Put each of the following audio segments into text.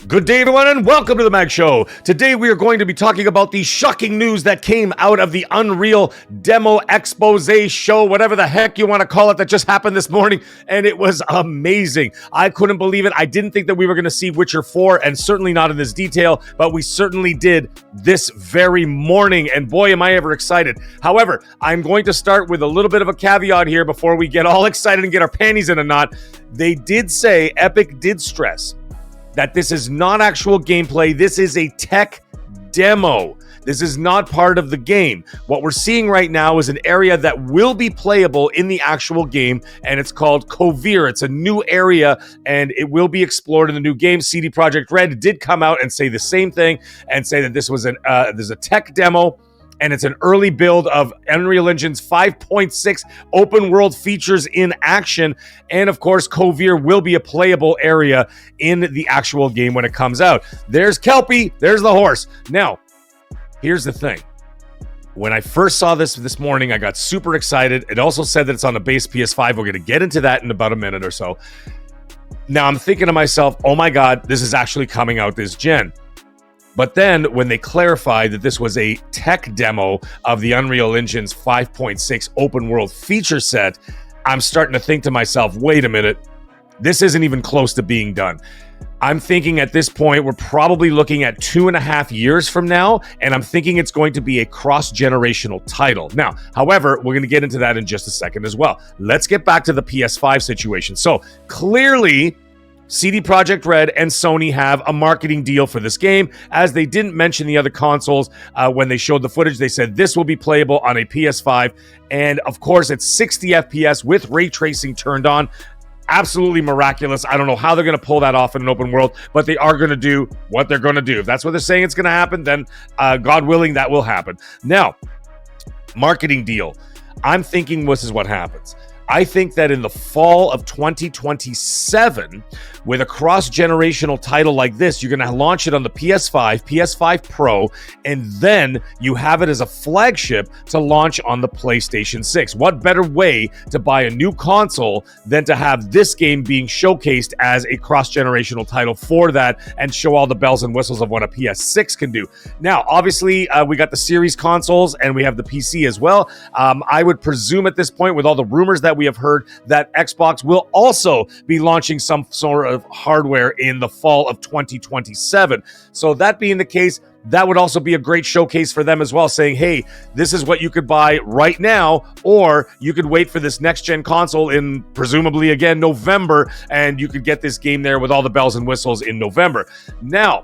Good day, everyone, and welcome to the Mag Show. Today, we are going to be talking about the shocking news that came out of the Unreal Demo Expose Show, whatever the heck you want to call it, that just happened this morning, and it was amazing. I couldn't believe it. I didn't think that we were going to see Witcher 4, and certainly not in this detail, but we certainly did this very morning, and boy, am I ever excited. However, I'm going to start with a little bit of a caveat here before we get all excited and get our panties in a knot. They did say, Epic did stress, that this is not actual gameplay. This is a tech demo. This is not part of the game. What we're seeing right now is an area that will be playable in the actual game, and it's called Kovir. It's a new area, and it will be explored in the new game. CD Projekt Red did come out and say the same thing, and say that this was there's a tech demo, and it's an early build of Unreal Engine's 5.6 open world features in action. And of course, Kovir will be a playable area in the actual game when it comes out. There's Kelpie, there's the horse. Now, here's the thing. When I first saw this morning, I got super excited. It also said that it's on the base PS5. We're going to get into that in about a minute or so. Now, I'm thinking to myself, oh my God, this is actually coming out this gen. But then when they clarified that this was a tech demo of the Unreal Engine's 5.6 open world feature set, I'm starting to think to myself, wait a minute, this isn't even close to being done. I'm thinking at this point, we're probably looking at 2.5 years from now, and I'm thinking it's going to be a cross-generational title. Now, however, we're going to get into that in just a second as well. Let's get back to the PS5 situation. So clearly, CD Projekt Red and Sony have a marketing deal for this game, as they didn't mention the other consoles. When they showed the footage, they said this will be playable on a PS5, and of course, it's 60 FPS with ray tracing turned on. Absolutely miraculous. I don't know how they're going to pull that off in an open world, but they are going to do what they're going to do. If that's what they're saying it's going to happen, then God willing, that will happen. Now, marketing deal. I'm thinking this is what happens. I think that in the fall of 2027, with a cross-generational title like this, you're going to launch it on the PS5, PS5 Pro, and then you have it as a flagship to launch on the PlayStation 6. What better way to buy a new console than to have this game being showcased as a cross-generational title for that and show all the bells and whistles of what a PS6 can do. Now, obviously, we got the series consoles and we have the PC as well. I would presume at this point, with all the rumors that we have heard, that Xbox will also be launching some sort of hardware in the fall of 2027. So that being the case, that would also be a great showcase for them as well, saying, hey, this is what you could buy right now, or you could wait for this next-gen console in, presumably, again, November, and you could get this game there with all the bells and whistles in November. Now,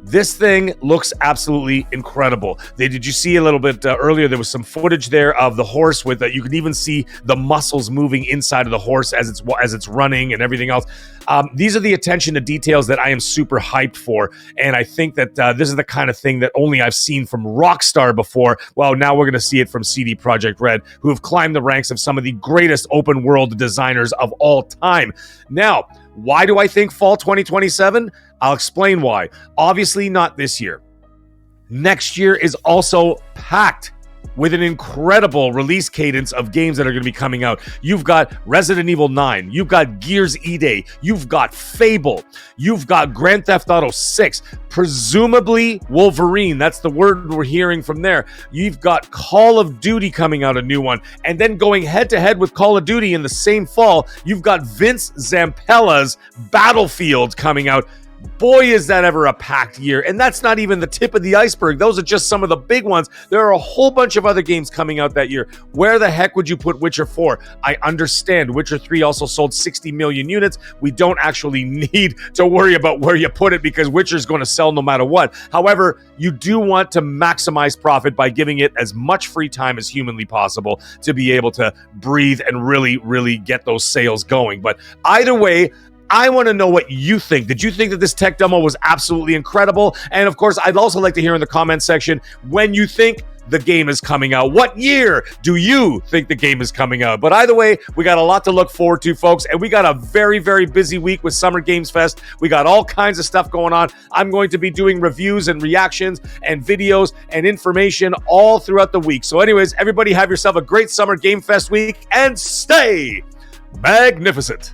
this thing looks absolutely incredible. Did you see a little bit earlier? There was some footage there of the horse with you can even see the muscles moving inside of the horse as it's running and everything else. These are the attention to details that I am super hyped for, and I think that this is the kind of thing that only I've seen from Rockstar before. Well, now we're going to see it from CD Projekt Red, who have climbed the ranks of some of the greatest open world designers of all time. Now, why do I think fall 2027? I'll explain why. Obviously not this year. Next year is also packed with an incredible release cadence of games that are going to be coming out. You've got Resident Evil 9. You've got Gears E-Day. You've got Fable. You've got Grand Theft Auto 6. Presumably Wolverine. That's the word we're hearing from there. You've got Call of Duty coming out, a new one. And then going head-to-head with Call of Duty in the same fall, you've got Vince Zampella's Battlefield coming out. Boy, is that ever a packed year. And that's not even the tip of the iceberg. Those are just some of the big ones. There are a whole bunch of other games coming out that year. Where the heck would you put Witcher 4? I understand Witcher 3 also sold 60 million units. We don't actually need to worry about where you put it because Witcher's going to sell no matter what. However, you do want to maximize profit by giving it as much free time as humanly possible to be able to breathe and really, really get those sales going. But either way, I want to know what you think. Did you think that this tech demo was absolutely incredible? And of course, I'd also like to hear in the comment section when you think the game is coming out. What year do you think the game is coming out? But either way, we got a lot to look forward to, folks, and we got a very, very busy week with Summer Games Fest. We got all kinds of stuff going on. I'm going to be doing reviews and reactions and videos and information all throughout the week. So anyways, everybody have yourself a great Summer Game Fest week and stay magnificent.